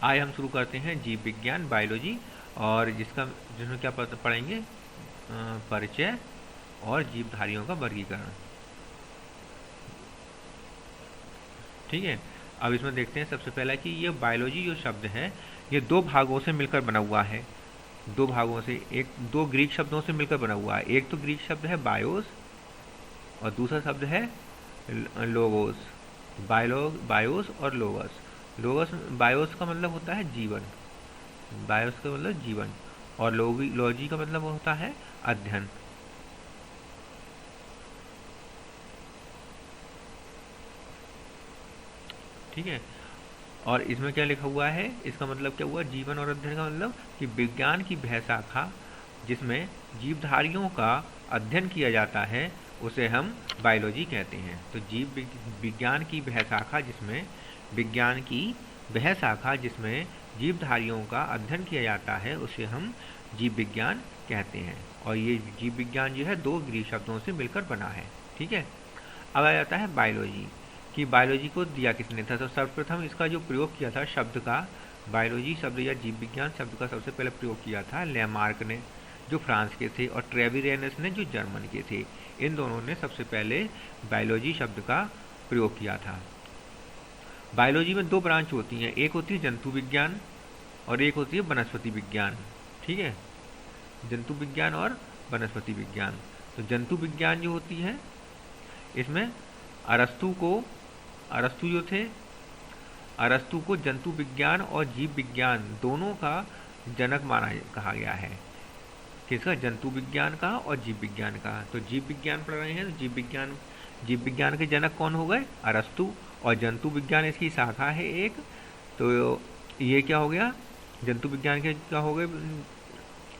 आज हम शुरू करते हैं जीव विज्ञान बायोलॉजी, और जिसमें क्या पढ़ेंगे, परिचय और जीवधारियों का वर्गीकरण। ठीक है, अब इसमें देखते हैं सबसे पहला कि ये बायोलॉजी जो शब्द है ये दो भागों से मिलकर बना हुआ है। दो भागों से, दो ग्रीक शब्दों से मिलकर बना हुआ है। एक तो ग्रीक शब्द है बायोस और दूसरा शब्द है लोगोस। बायोस और लोगस। बायोस का मतलब होता है जीवन, बायोस का मतलब जीवन, और लॉजी का मतलब होता है अध्ययन। ठीक है, और इसमें क्या लिखा हुआ है, इसका मतलब क्या हुआ, जीवन और अध्ययन का मतलब कि विज्ञान की वह शाखा जिसमें जीवधारियों का अध्ययन किया जाता है उसे हम बायोलॉजी कहते हैं। तो विज्ञान की वह शाखा जिसमें जीवधारियों का अध्ययन किया जाता है उसे हम जीव विज्ञान कहते हैं। और ये जीव विज्ञान जो है दो ग्रीक शब्दों से मिलकर बना है। ठीक है, अब आ जाता है बायोलॉजी, कि बायोलॉजी को दिया किसने था। तो सर्वप्रथम इसका जो प्रयोग किया था शब्द का, बायोलॉजी शब्द या जीव विज्ञान शब्द का सबसे पहले प्रयोग किया था लेमार्क ने, जो फ्रांस के थे, और ट्रेविरेनस ने, जो जर्मन के थे। इन दोनों ने सबसे पहले बायोलॉजी शब्द का प्रयोग किया था। बायोलॉजी में दो ब्रांच होती हैं, एक होती है जंतु विज्ञान और एक होती है वनस्पति विज्ञान। ठीक है, जंतु विज्ञान और वनस्पति विज्ञान। तो जंतु विज्ञान जो होती है इसमें अरस्तु को जंतु विज्ञान और जीव विज्ञान दोनों का जनक कहा गया है। किसका, जंतु विज्ञान का और जीव विज्ञान का। तो जीव विज्ञान पढ़ रहे हैं तो जीव विज्ञान के जनक कौन हो गए, अरस्तु, और जंतु विज्ञान इसकी शाखा है एक। तो ये क्या हो गया, जंतु विज्ञान के क्या हो गए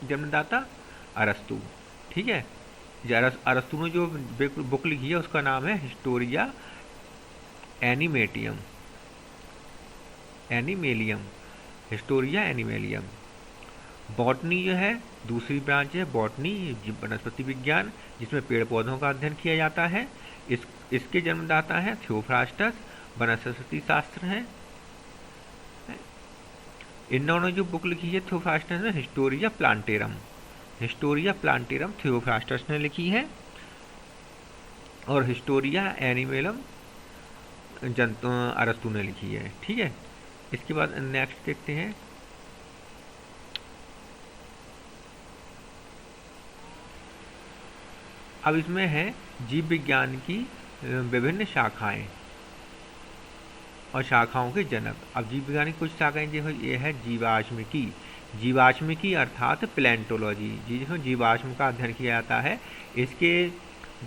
जन्मदाता, अरस्तु। ठीक है, अरस्तु ने जो बुक लिखी है उसका नाम है हिस्टोरिया एनिमेलियम। हिस्टोरिया एनिमेलियम। बॉटनी जो है दूसरी ब्रांच है, बॉटनी वनस्पति विज्ञान, जिसमें पेड़ पौधों का अध्ययन किया जाता है। इसके जन्मदाता है थियोफ्रास्टस। वनस्पति शास्त्र है। इन्होंने जो बुक लिखी है थियोफ्रास्टस ने, हिस्टोरिया प्लांटेरम थियोफ्रास्टस ने लिखी है, और हिस्टोरिया एनिमेलम अरस्तु ने लिखी है। ठीक है, इसके बाद नेक्स्ट देखते हैं। अब इसमें है जीव विज्ञान की विभिन्न शाखाएं और शाखाओं के जनक। अब जीव विज्ञान की कुछ शाखाएं जो ये है जीवाश्मिकी अर्थात प्लेंटोलॉजी, जिसमें जीवाश्म का अध्ययन किया जाता है। इसके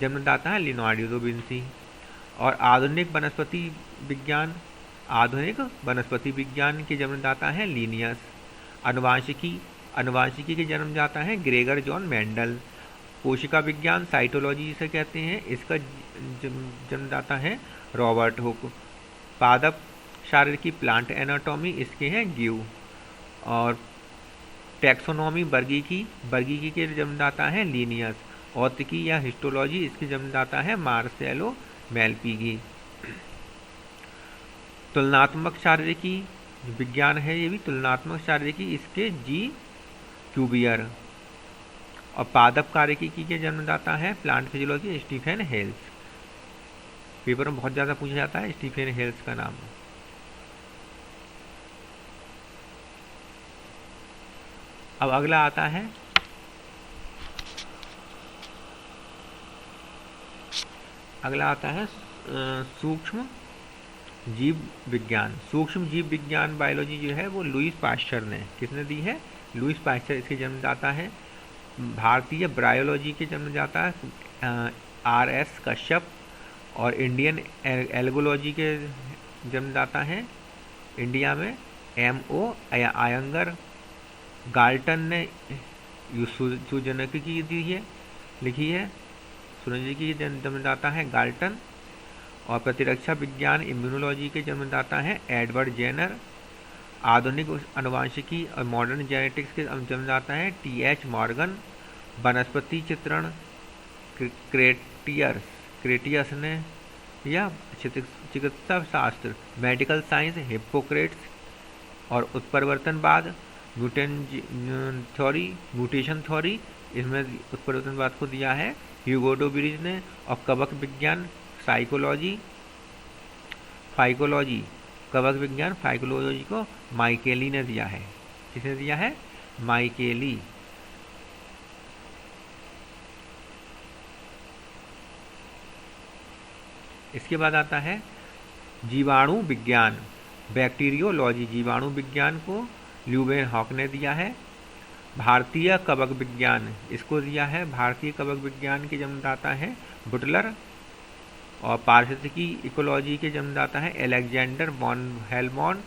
जन्मदाता है लियोनार्डो दा विंसी। और आधुनिक वनस्पति विज्ञान के जन्मदाता है लिनियस। अनुवांशिकी के जन्मदाता है ग्रेगर जॉन मेंडल। कोशिका विज्ञान साइटोलॉजी जिसे कहते हैं, इसका जन्मदाता है रॉबर्ट हुक। पादप शारीरिकी प्लांट एनाटॉमी, इसके हैं गिव। और टैक्सोनॉमी वर्गीकी के जन्मदाता है लिनियस। औतिकी या हिस्टोलॉजी, इसके जन्मदाता है मार्सेलो मेलपीगी। तुलनात्मक शारीरिकी विज्ञान है ये भी, तुलनात्मक शारीरिकी, इसके जी क्यूबियर। और पादप कार्यकी के जन्मदाता है प्लांट फिजियोलॉजी स्टीफेन हेल्स। पेपर में बहुत ज़्यादा पूछा जाता है स्टीफेन हेल्स का नाम। अब अगला आता है सूक्ष्म जीव विज्ञान बायोलॉजी जो है वो लुईस पाश्चर ने, किसने दी है, लुईस पाश्चर। इसके जन्मदाता है भारतीय ब्रायोलॉजी के जन्मदाता है R.S. कश्यप। और इंडियन एल्गोलॉजी के जन्मदाता हैं इंडिया में M.O. अयंगर। गाल्टन ने सुजनकी लिखी है, सुजनकी की जन्मदाता है गाल्टन। और प्रतिरक्षा विज्ञान इम्यूनोलॉजी के जन्मदाता हैं एडवर्ड जेनर। आधुनिक अनुवांशिकी और मॉडर्न जेनेटिक्स के जन्मदाता हैं T.H. मॉर्गन। वनस्पति चित्रण क्रेटियस ने, या चिकित्सा शास्त्र मेडिकल साइंस हिप्पोक्रेट्स। और उत्परिवर्तनवाद, म्यूटेशन थ्योरी, इसमें उत्परिवर्तनवाद को दिया है ह्यूगो ब्रिज ने। और कवक विज्ञान, फाइकोलॉजी, कवक विज्ञान फाइकोलॉजी को माइकेली ने दिया है। किसने दिया है? माइकेली। इसके बाद आता है जीवाणु विज्ञान, बैक्टीरियोलॉजी। जीवाणु विज्ञान को ल्यूवेनहॉक ने दिया है। भारतीय कवक विज्ञान, इसको दिया है, भारतीय कवक विज्ञान के जन्मदाता हैं बुटलर। और पारिस्थितिकी इकोलॉजी के जन्मदाता है अलेक्जेंडर वॉन हेलमोंट।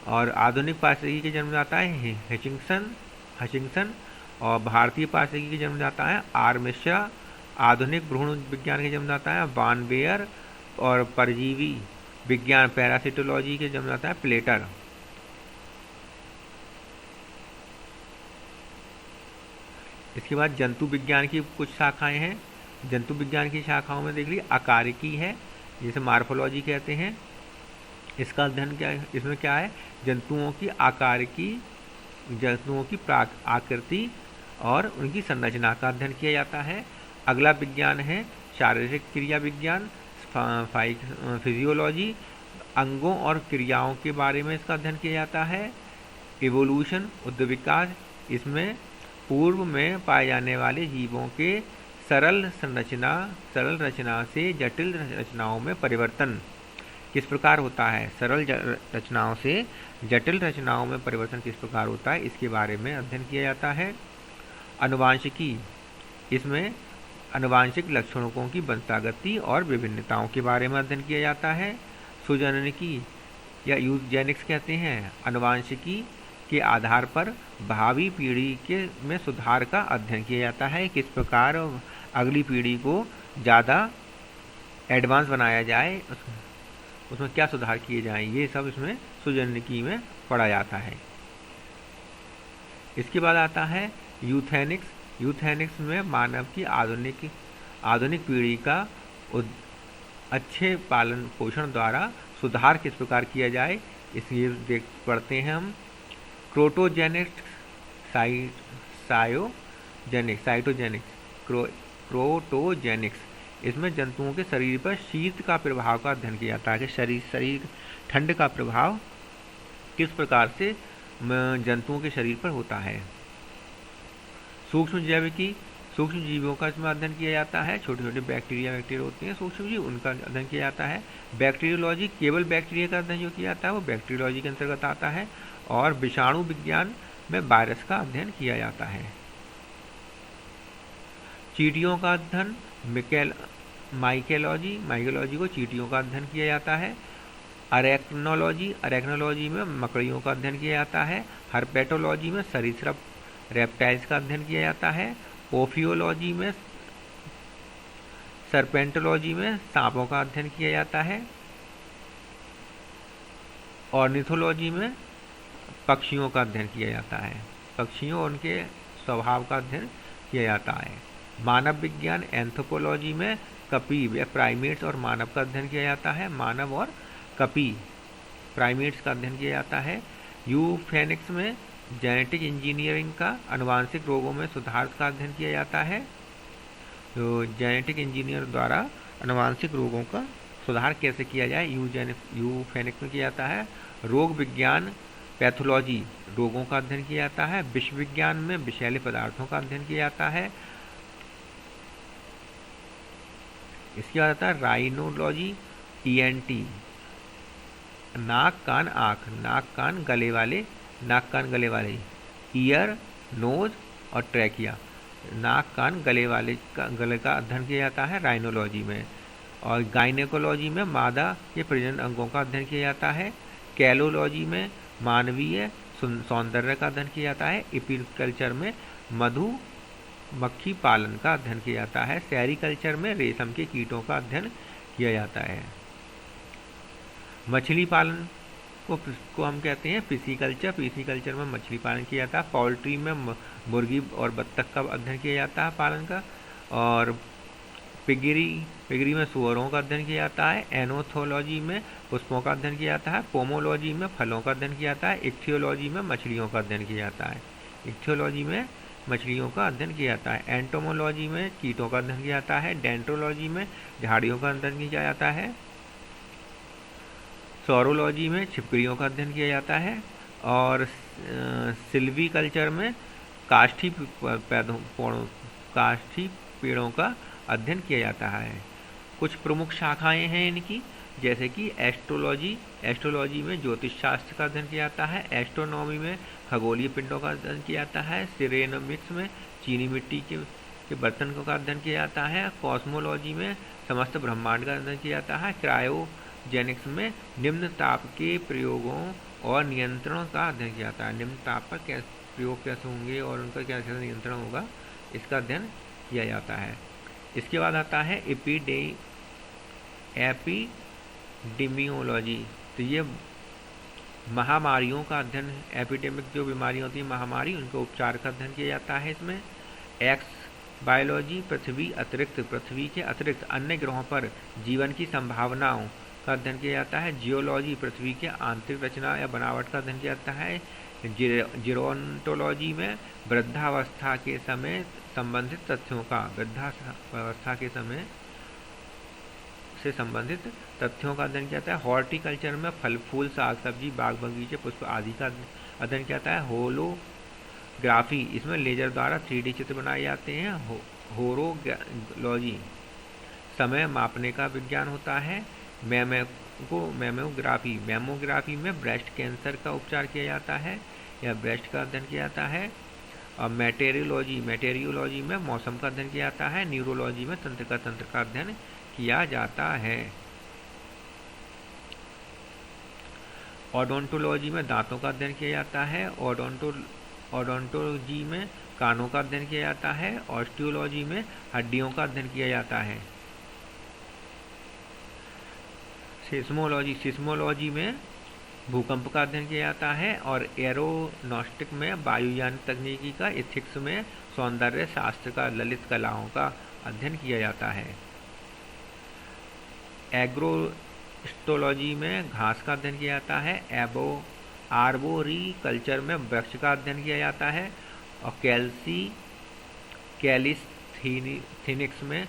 और आधुनिक पारिस्थितिकी के जन्मदाता है हचिंगसन। और भारतीय पारिस्थितिकी के जन्मदाता है आर मिश्रा। आधुनिक भ्रूण विज्ञान के जन्मदाता है वान बेयर। और परजीवी विज्ञान, पैरासिटोलॉजी के जन्मदाता है प्लेटर। इसके बाद जंतु विज्ञान की कुछ शाखाएं हैं। जंतु विज्ञान की शाखाओं में देख लीजिए आकारिकी है, जिसे मार्फोलॉजी कहते हैं। इसका अध्ययन क्या है? इसमें क्या है? जंतुओं की आकारिकी, जंतुओं की आकृति और उनकी संरचना का अध्ययन किया जाता है। अगला विज्ञान है शारीरिक क्रिया विज्ञान, फिजियोलॉजी। अंगों और क्रियाओं के बारे में इसका अध्ययन किया जाता है। इवोल्यूशन, उद्दीप विकास, इसमें पूर्व में पाए जाने वाले जीवों के सरल रचना से जटिल रचनाओं में परिवर्तन किस प्रकार होता है? सरल रचनाओं से जटिल रचनाओं में परिवर्तन किस प्रकार होता है, इसके बारे में अध्ययन किया जाता है। आनुवांशिकी, इसमें आनुवांशिक लक्षणों की वंशागति और विभिन्नताओं के बारे में अध्ययन किया जाता है। सुजननिकी या यूजेनिक्स कहते हैं, आनुवांशिकी के आधार पर भावी पीढ़ी के में सुधार का अध्ययन किया जाता है। किस प्रकार अगली पीढ़ी को ज़्यादा एडवांस बनाया जाए, उसमें क्या सुधार किए जाएं, ये सब इसमें सुजननिकी में पढ़ा जाता है। इसके बाद आता है यूथेनिक्स। यूथेनिक्स में मानव की आधुनिक पीढ़ी का अच्छे पालन पोषण द्वारा सुधार किस प्रकार किया जाए, इसलिए पढ़ते हैं हम। क्रोटोजेनिक्स, क्रोटोजेनिक्स, इसमें जंतुओं के शरीर पर शीत का प्रभाव का अध्ययन किया जाता है कि शरीर ठंड का प्रभाव किस प्रकार से जंतुओं के शरीर पर होता है। सूक्ष्म जैविकी, सूक्ष्म जीवों का इसमें अध्ययन किया जाता है। छोटे छोटे बैक्टीरिया होते हैं सूक्ष्म जीव, उनका अध्ययन किया जाता है। बैक्टीरियोलॉजी, केवल बैक्टीरिया का अध्ययन जो किया जाता है वो बैक्टीरियोलॉजी के अंतर्गत आता है। और विषाणु विज्ञान में वायरस का अध्ययन किया जाता है। चींटियों का अध्ययन माइकोलॉजी को चींटियों का अध्ययन किया जाता है। अरेक्नोलॉजी में मकड़ियों का अध्ययन किया जाता है। हर्पेटोलॉजी में सरीसृप रेप्टाइल्स का अध्ययन किया जाता है। ओफियोलॉजी में, सर्पेंटोलॉजी में सांपों का अध्ययन किया जाता है। ऑर्निथोलॉजी में पक्षियों का अध्ययन किया जाता है। पक्षियों और उनके स्वभाव का अध्ययन किया जाता है। मानव विज्ञान, एंथ्रोपोलॉजी में कपी या प्राइमेट्स और मानव का अध्ययन किया जाता है। मानव और कपी, प्राइमेट्स का अध्ययन किया जाता है। यूफेनिक्स में जेनेटिक इंजीनियरिंग का, आनुवांशिक रोगों में सुधार का अध्ययन किया जाता है। तो जेनेटिक इंजीनियर द्वारा आनुवांशिक रोगों का सुधार कैसे किया जाए, यूफेनिक्स में किया जाता है। रोग विज्ञान, पैथोलॉजी, रोगों का अध्ययन किया जाता है। विष विज्ञान में विषैले पदार्थों का अध्ययन किया जाता है। इसके बाद आता है राइनोलॉजी, ENT, नाक कान आँख, नाक कान गले वाले, ईयर, नोज और ट्रैकिया, नाक कान गले का अध्ययन किया जाता है राइनोलॉजी में। और गाइनेकोलॉजी में मादा के प्रजनन अंगों का अध्ययन किया जाता है। कैलोलॉजी में मानवीय सौंदर्य का अध्ययन किया जाता है। एपीकल्चर में मधुमक्खी पालन का अध्ययन किया जाता है। सेरीकल्चर में रेशम के कीटों का अध्ययन किया जाता है। मछली पालन को हम कहते हैं पिसीकल्चर, पिसीकल्चर में मछली पालन किया जाता है। पोल्ट्री में मुर्गी और बत्तख का अध्ययन किया जाता है पालन का। और पिगरी में सुअरों का अध्ययन किया जाता है। एनोथोलॉजी में पुष्पों का अध्ययन किया जाता है। पोमोलॉजी में फलों का अध्ययन किया जाता है। इक्थियोलॉजी में मछलियों का अध्ययन किया जाता है। इक्थियोलॉजी में मछलियों का अध्ययन किया जाता है। एंटोमोलॉजी में कीटों का अध्ययन किया जाता है। डेंट्रोलॉजी में झाड़ियों का अध्ययन किया जाता है। सौरोलॉजी में छिपकलियों का अध्ययन किया जाता है। और सिल्वीकल्चर में काष्ठी पेड़ों का अध्ययन किया जाता है। कुछ प्रमुख शाखाएं हैं इनकी, जैसे कि एस्ट्रोलॉजी में ज्योतिष शास्त्र का अध्ययन किया जाता है। एस्ट्रोनॉमी में खगोलीय पिंडों का अध्ययन किया जाता है। सिरेनोमिक्स में चीनी मिट्टी के बर्तन का अध्ययन किया जाता है। कॉस्मोलॉजी में समस्त ब्रह्मांड का अध्ययन किया जाता है। क्रायोजेनिक्स में निम्न ताप के प्रयोगों और नियंत्रण का अध्ययन किया जाता है। निम्न ताप पर प्रयोग कैसे होंगे और उनका कैसे नियंत्रण होगा, इसका अध्ययन किया जाता है। इसके बाद आता है एपिडेमियोलॉजी। तो ये महामारियों का अध्ययन, एपिडेमिक जो बीमारियाँ होती हैं महामारी, उनके उपचार का अध्ययन किया जाता है इसमें। एक्स बायोलॉजी पृथ्वी के अतिरिक्त अन्य ग्रहों पर जीवन की संभावनाओं का अध्ययन किया जाता है। जियोलॉजी पृथ्वी के आंतरिक रचना या बनावट का अध्ययन किया जाता है। जीरोंटोलॉजी में वृद्धावस्था के समय संबंधित तथ्यों का अध्ययन किया जाता है। हॉर्टिकल्चर में फल फूल साग सब्जी बाग बगीचे पुष्प आदि का अध्ययन किया जाता है। होलोग्राफी, इसमें लेजर द्वारा 3D चित्र बनाए जाते हैं। होरोलॉजी समय मापने का विज्ञान होता है। मैमोग्राफी में ब्रेस्ट कैंसर का उपचार किया जाता है या ब्रेस्ट का अध्ययन किया जाता है। और मेटेरियोलॉजी में मौसम का अध्ययन किया जाता है। न्यूरोलॉजी में तंत्र का अध्ययन किया जाता है। ओडोंटोलॉजी में दांतों का अध्ययन किया जाता है। ओडोंटोलॉजी में कानों का अध्ययन किया जाता है। ऑस्टियोलॉजी में हड्डियों का अध्ययन किया जाता है। सिस्मोलॉजी में भूकंप का अध्ययन किया जाता है। और एरोनॉस्टिक में वायुयान तकनीकी का। इथिक्स में सौंदर्य शास्त्र का, ललित कलाओं का अध्ययन किया जाता है। एग्रोस्टोलॉजी में घास का अध्ययन किया जाता है। आर्बोरिकल्चर में वृक्ष का अध्ययन किया जाता है। और कैलिस्थेनिक्स में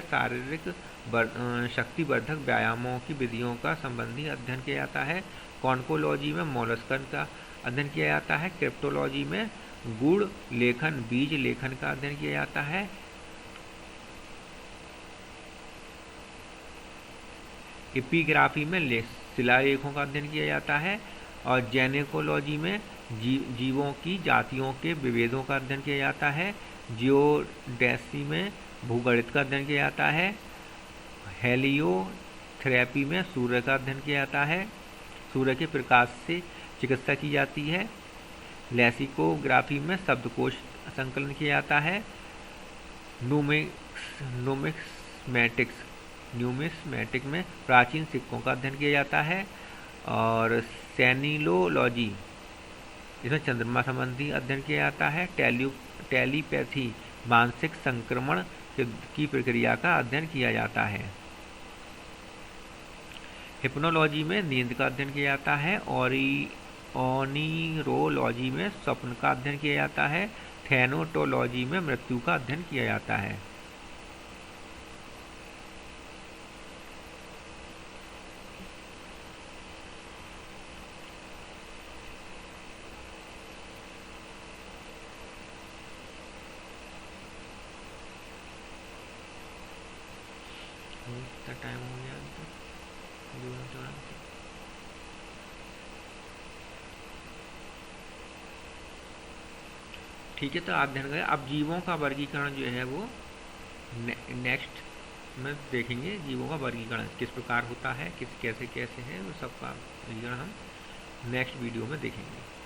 शारीरिक शक्तिवर्धक व्यायामों की विधियों का संबंधी अध्ययन किया जाता है। कॉन्कोलॉजी में मोलस्कन का अध्ययन किया जाता है। क्रिप्टोलॉजी में गुड़ लेखन, बीज लेखन का अध्ययन किया जाता है। एपिग्राफी में शिलालेखों का अध्ययन किया जाता है। और जेनेकोलॉजी में जीवों की जातियों के विभेदों का अध्ययन किया जाता है। जियोडेसी में भूगणित का अध्ययन किया जाता है। हेलियोथेरेपी में सूर्य का अध्ययन किया जाता है। सूर्य के प्रकाश से चिकित्सा की जाती है। लेक्सिकोग्राफी में शब्दकोश संकलन किया जाता है। न्यूमिस्मैटिक में प्राचीन सिक्कों का अध्ययन किया जाता है। और सेनिलोलॉजी, इसमें चंद्रमा संबंधी अध्ययन किया जाता है। टेलीपैथी, मानसिक संक्रमण की प्रक्रिया का अध्ययन किया जाता है। हिप्नोलॉजी में नींद का अध्ययन किया जाता है। ओनिरोलॉजी में स्वप्न का अध्ययन किया जाता है। थैनोटोलॉजी में मृत्यु का अध्ययन किया जाता है। टाइम हो गया ठीक है। तो अध्ययन करें। अब जीवों का वर्गीकरण जो है वो नेक्स्ट में देखेंगे। जीवों का वर्गीकरण किस प्रकार होता है, कैसे है, वो सब का वर्गीकरण हम नेक्स्ट वीडियो में देखेंगे।